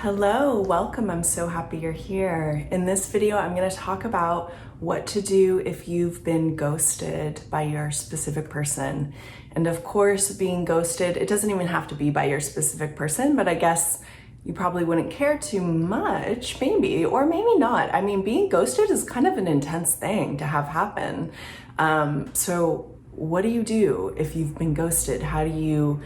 Hello, welcome. I'm so happy you're here. In this video, I'm going to talk about what to do if you've been ghosted by your specific person. And of course, being ghosted, it doesn't even have to be by your specific person, but I guess you probably wouldn't care too much, maybe, or maybe not. I mean, being ghosted is kind of an intense thing to have happen. So what do you do if you've been ghosted? How do you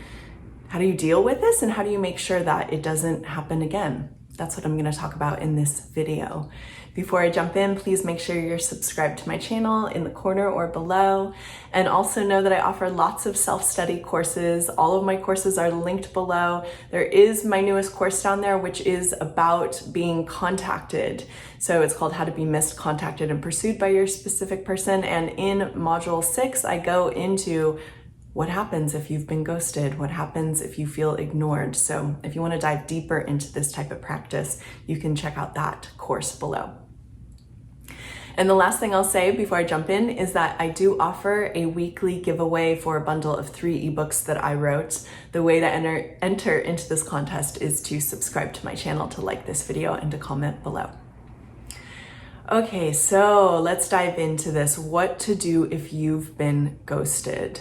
deal with this, and how do you make sure that it doesn't happen again? That's what I'm going to talk about in this video. Before I jump in, please make sure you're subscribed to my channel in the corner or below. And also know that I offer lots of self-study courses. All of my courses are linked below. There is my newest course down there, which is about being contacted. So it's called How to Be Missed, Contacted, and Pursued by Your Specific Person. And in Module 6, I go into what happens if you've been ghosted? What happens if you feel ignored? So if you want to dive deeper into this type of practice, you can check out that course below. And the last thing I'll say before I jump in is that I do offer a weekly giveaway for a bundle of 3 ebooks that I wrote. The way to enter into this contest is to subscribe to my channel, to like this video, and to comment below. Okay, so let's dive into this. What to do if you've been ghosted?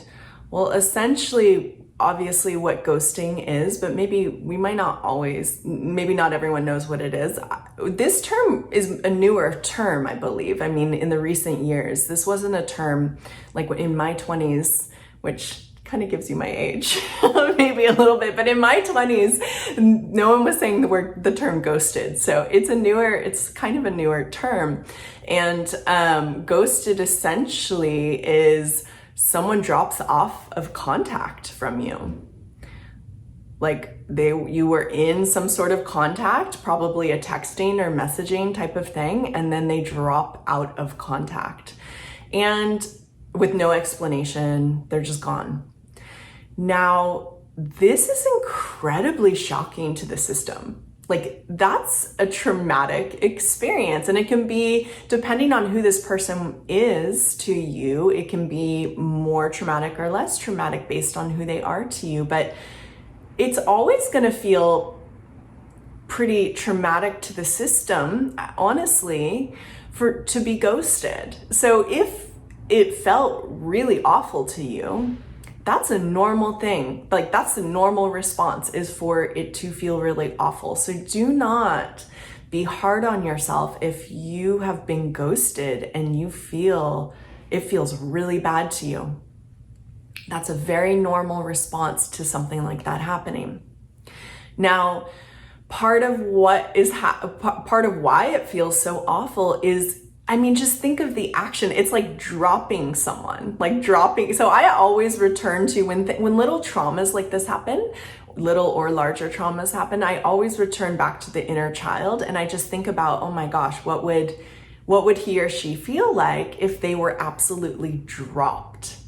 Well, essentially, obviously what ghosting is, but maybe not everyone knows what it is. This term is a newer term, I believe. I mean, in the recent years, this wasn't a term like in my 20s, which kind of gives you my age, maybe a little bit, but in my 20s, no one was saying the term ghosted. So it's kind of a newer term. And ghosted essentially is someone drops off of contact from you. Like you were in some sort of contact, probably a texting or messaging type of thing, and then they drop out of contact. And with no explanation, they're just gone. Now, this is incredibly shocking to the system. Like, that's a traumatic experience, and it can be, depending on who this person is to you, it can be more traumatic or less traumatic based on who they are to you, but it's always going to feel pretty traumatic to the system, honestly, to be ghosted. So if it felt really awful to you, that's a normal thing. Like, that's the normal response, is for it to feel really awful. So do not be hard on yourself if you have been ghosted and you feel it feels really bad to you. That's a very normal response to something like that happening. Now, part of why it feels so awful is, I mean, just think of the action. It's like dropping someone, So I always return to when little traumas like this happen, little or larger traumas happen, I always return back to the inner child. And I just think about, oh my gosh, what would he or she feel like if they were absolutely dropped?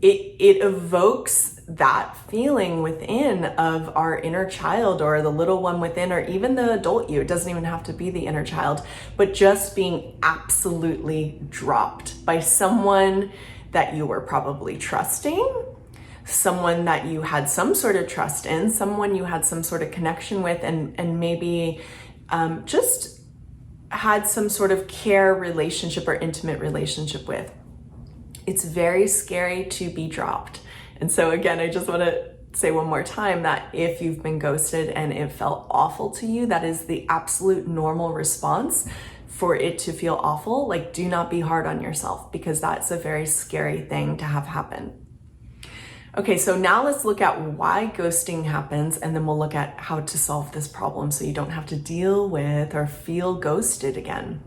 It evokes that feeling within of our inner child, or the little one within, or even the adult you. It doesn't even have to be the inner child, but just being absolutely dropped by someone that you were probably trusting, someone that you had some sort of trust in, someone you had some sort of connection with, and maybe just had some sort of care relationship or intimate relationship with. It's very scary to be dropped. And so again, I just want to say one more time that if you've been ghosted and it felt awful to you, that is the absolute normal response for it to feel awful. Like, do not be hard on yourself, because that's a very scary thing to have happen. Okay, so now let's look at why ghosting happens, and then we'll look at how to solve this problem so you don't have to deal with or feel ghosted again.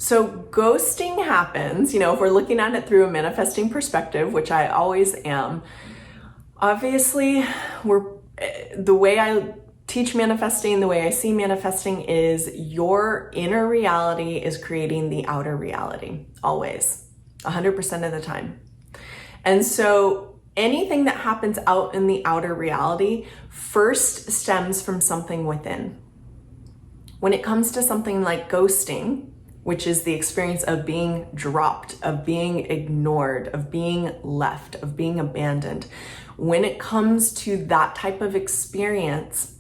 So ghosting happens, if we're looking at it through a manifesting perspective, which I always am, obviously the way I teach manifesting, the way I see manifesting is your inner reality is creating the outer reality, always, 100% of the time. And so anything that happens out in the outer reality first stems from something within. When it comes to something like ghosting, which is the experience of being dropped, of being ignored, of being left, of being abandoned. When it comes to that type of experience,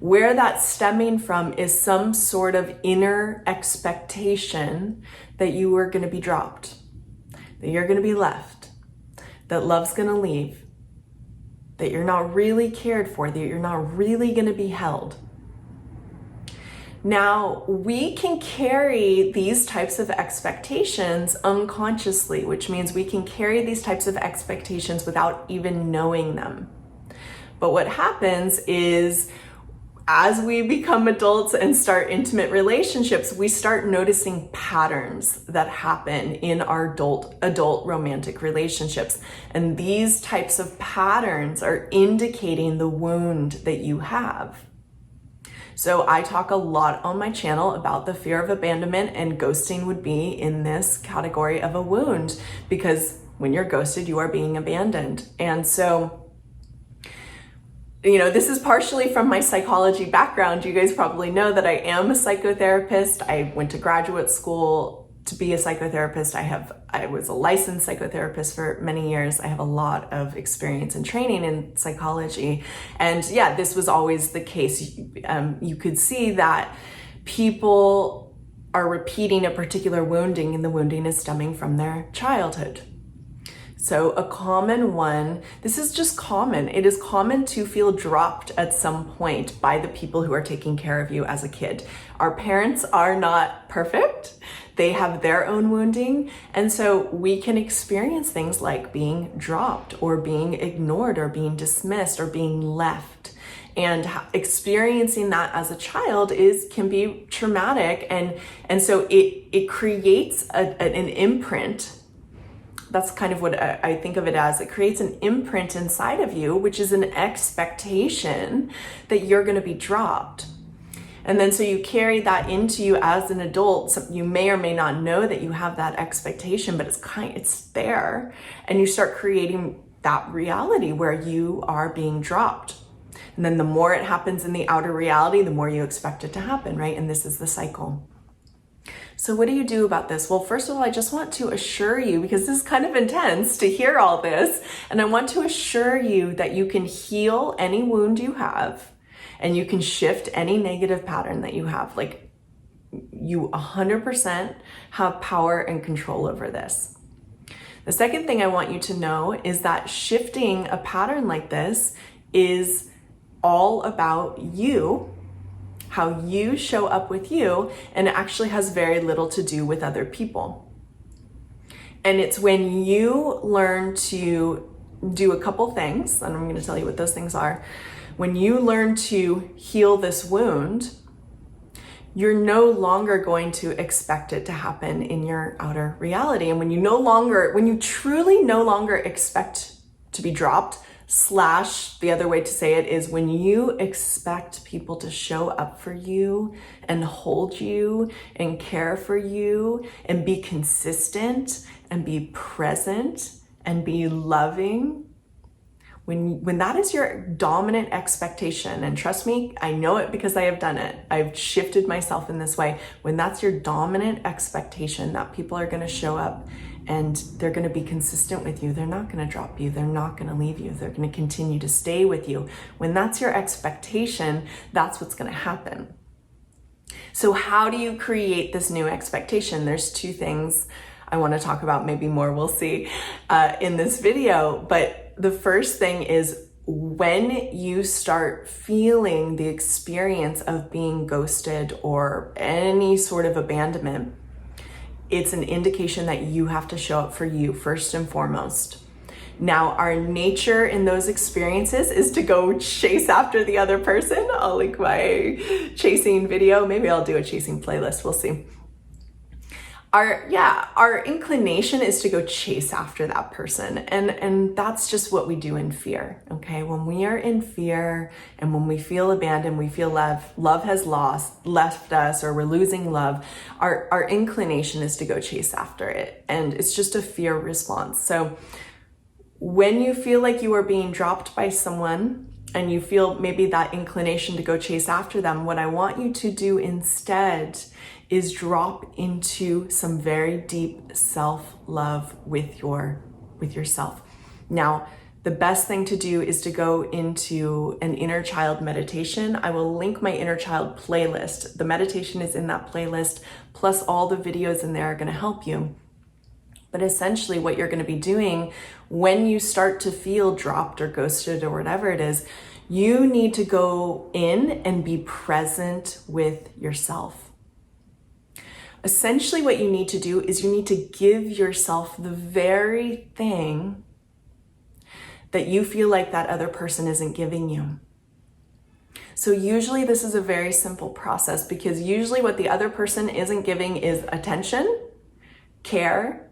Where that's stemming from is some sort of inner expectation that you are going to be dropped, that you're going to be left, that love's going to leave, that you're not really cared for, that you're not really going to be held. Now, we can carry these types of expectations unconsciously, which means we can carry these types of expectations without even knowing them. But what happens is, as we become adults and start intimate relationships, we start noticing patterns that happen in our adult romantic relationships. And these types of patterns are indicating the wound that you have. So I talk a lot on my channel about the fear of abandonment, and ghosting would be in this category of a wound, because when you're ghosted, you are being abandoned. And so, this is partially from my psychology background. You guys probably know that I am a psychotherapist. I went to graduate school to be a psychotherapist. I was a licensed psychotherapist for many years. I have a lot of experience and training in psychology. And yeah, this was always the case. You could see that people are repeating a particular wounding, and the wounding is stemming from their childhood. So a common one, this is just common. It is common to feel dropped at some point by the people who are taking care of you as a kid. Our parents are not perfect. They have their own wounding. And so we can experience things like being dropped or being ignored or being dismissed or being left. And experiencing that as a child can be traumatic. And so it creates an imprint. That's kind of what I think of it as. It creates an imprint inside of you, which is an expectation that you're going to be dropped. And then so you carry that into you as an adult. So you may or may not know that you have that expectation, but it's there. And you start creating that reality where you are being dropped. And then the more it happens in the outer reality, the more you expect it to happen, right? And this is the cycle. So what do you do about this? Well, first of all, I just want to assure you, because this is kind of intense to hear all this, and I want to assure you that you can heal any wound you have, and you can shift any negative pattern that you have. Like, you 100% have power and control over this. The second thing I want you to know is that shifting a pattern like this is all about you, how you show up with you, and it actually has very little to do with other people. And it's when you learn to do a couple things, and I'm going to tell you what those things are. When you learn to heal this wound, you're no longer going to expect it to happen in your outer reality. And when you truly no longer expect to be dropped, / the other way to say it is when you expect people to show up for you and hold you and care for you and be consistent and be present and be loving. When that is your dominant expectation, and trust me, I know it because I have done it. I've shifted myself in this way. When that's your dominant expectation that people are going to show up and they're going to be consistent with you, they're not going to drop you, they're not going to leave you, they're going to continue to stay with you. When that's your expectation, that's what's going to happen. So how do you create this new expectation? There's two things I want to talk about, maybe more, we'll see, in this video. But the first thing is, when you start feeling the experience of being ghosted or any sort of abandonment, it's an indication that you have to show up for you first and foremost. Now, our nature in those experiences is to go chase after the other person. I'll link my chasing video. Maybe I'll do a chasing playlist. We'll see. Our inclination is to go chase after that person. And that's just what we do in fear, okay? When we are in fear and when we feel abandoned, we feel love has left us, or we're losing love, our inclination is to go chase after it. And it's just a fear response. So when you feel like you are being dropped by someone and you feel maybe that inclination to go chase after them, what I want you to do instead is drop into some very deep self-love with yourself. Now, the best thing to do is to go into an inner child meditation. I will link my inner child playlist. The meditation is in that playlist, plus all the videos in there are going to help you. But essentially what you're going to be doing when you start to feel dropped or ghosted or whatever it is, you need to go in and be present with yourself. Essentially what you need to do is you need to give yourself the very thing that you feel like that other person isn't giving you. So usually this is a very simple process, because usually what the other person isn't giving is attention, care,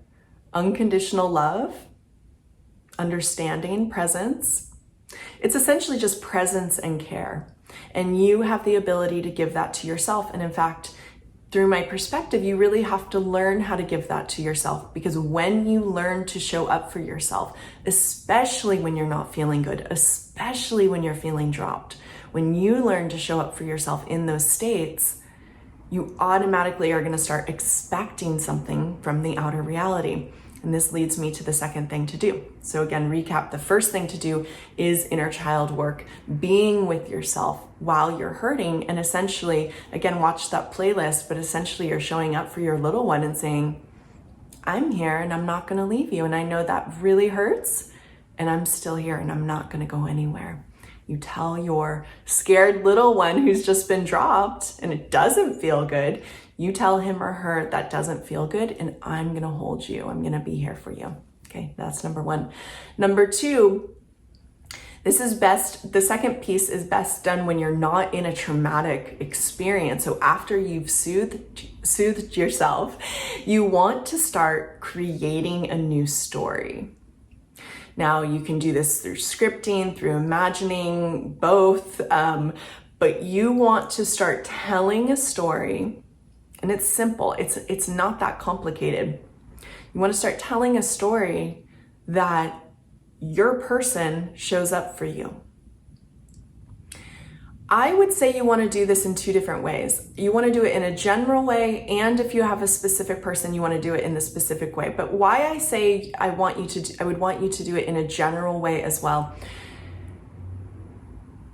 unconditional love, understanding, presence. It's essentially just presence and care. And you have the ability to give that to yourself. And in fact, through my perspective, you really have to learn how to give that to yourself, because when you learn to show up for yourself, especially when you're not feeling good, especially when you're feeling dropped, when you learn to show up for yourself in those states, you automatically are going to start expecting something from the outer reality. And this leads me to the second thing to do. So again, recap, the first thing to do is inner child work, being with yourself while you're hurting. And essentially, again, watch that playlist, but essentially you're showing up for your little one and saying, I'm here and I'm not gonna leave you. And I know that really hurts, and I'm still here and I'm not gonna go anywhere. You tell your scared little one who's just been dropped and it doesn't feel good, you tell him or her that doesn't feel good, and I'm gonna hold you. I'm gonna be here for you. Okay, that's number one. Number two, this is best, the second piece is best done when you're not in a traumatic experience. So after you've soothed yourself, you want to start creating a new story. Now you can do this through scripting, through imagining, both, but you want to start telling a story. And it's simple, it's not that complicated. You want to start telling a story that your person shows up for you. I would say you want to do this in two different ways. You want to do it in a general way, and if you have a specific person, you want to do it in the specific way. But why I say I would want you to do it in a general way as well.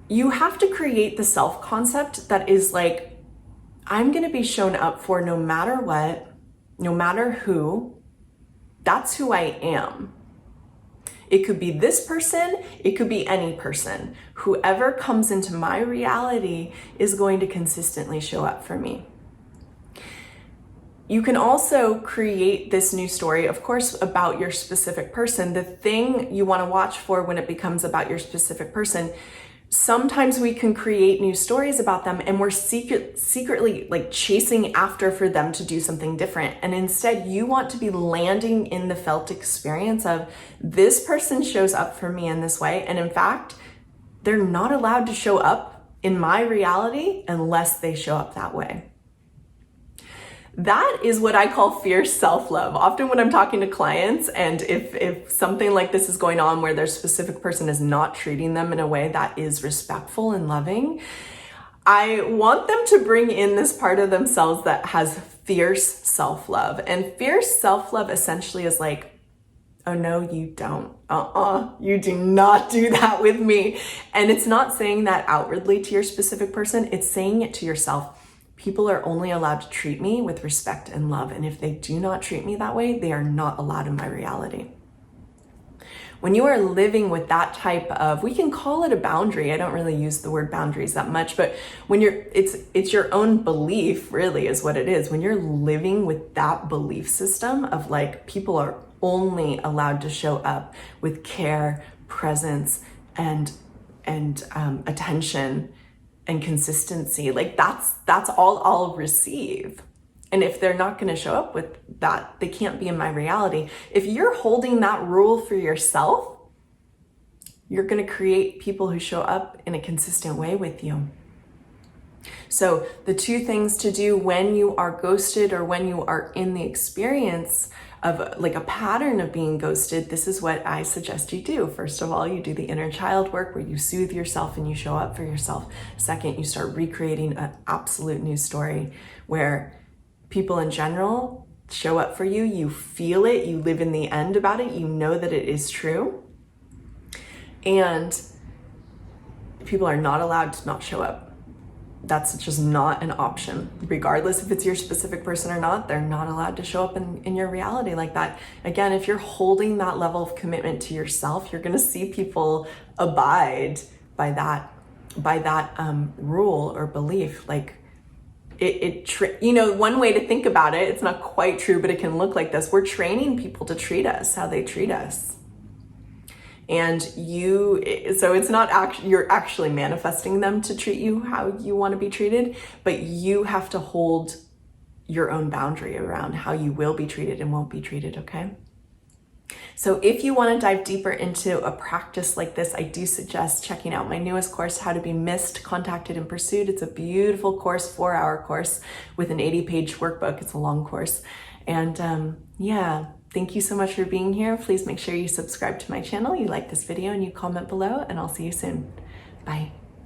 You have to create the self concept that is like, I'm going to be shown up for no matter what, no matter who. That's who I am. It could be this person, it could be any person. Whoever comes into my reality is going to consistently show up for me. You can also create this new story, of course, about your specific person. The thing you want to watch for when it becomes about your specific person, sometimes we can create new stories about them and we're secretly like chasing after for them to do something different. And instead you want to be landing in the felt experience of, this person shows up for me in this way. And in fact, they're not allowed to show up in my reality unless they show up that way. That is what I call fierce self-love. Often when I'm talking to clients, and if something like this is going on where their specific person is not treating them in a way that is respectful and loving, I want them to bring in this part of themselves that has fierce self-love. And fierce self-love essentially is like, oh no, you don't. You do not do that with me. And it's not saying that outwardly to your specific person, it's saying it to yourself. People are only allowed to treat me with respect and love. And if they do not treat me that way, they are not allowed in my reality. When you are living with that type of, we can call it a boundary. I don't really use the word boundaries that much, but when it's your own belief really is what it is. When you're living with that belief system of like, people are only allowed to show up with care, presence, and attention and consistency, like that's all I'll receive. And if they're not going to show up with that, they can't be in my reality. If you're holding that rule for yourself, you're going to create people who show up in a consistent way with you. So the two things to do when you are ghosted or when you are in the experience of like a pattern of being ghosted, this is what I suggest you do. First of all, you do the inner child work where you soothe yourself and you show up for yourself. Second, you start recreating an absolute new story where people in general show up for you. You feel it, you live in the end about it, you know that it is true. And people are not allowed to not show up. That's just not an option. Regardless if it's your specific person or not, they're not allowed to show up in your reality like that. Again, if you're holding that level of commitment to yourself, you're gonna see people abide by that rule or belief. Like one way to think about it, it's not quite true, but it can look like this. We're training people to treat us how they treat us. And so it's not you're actually manifesting them to treat you how you want to be treated, but you have to hold your own boundary around how you will be treated and won't be treated, okay? So if you want to dive deeper into a practice like this, I do suggest checking out my newest course, How to Be Missed, Contacted, and Pursued. It's a beautiful course, 4-hour course with an 80-page workbook. It's a long course. And yeah, thank you so much for being here. Please make sure you subscribe to my channel, you like this video, and you comment below, and I'll see you soon. Bye.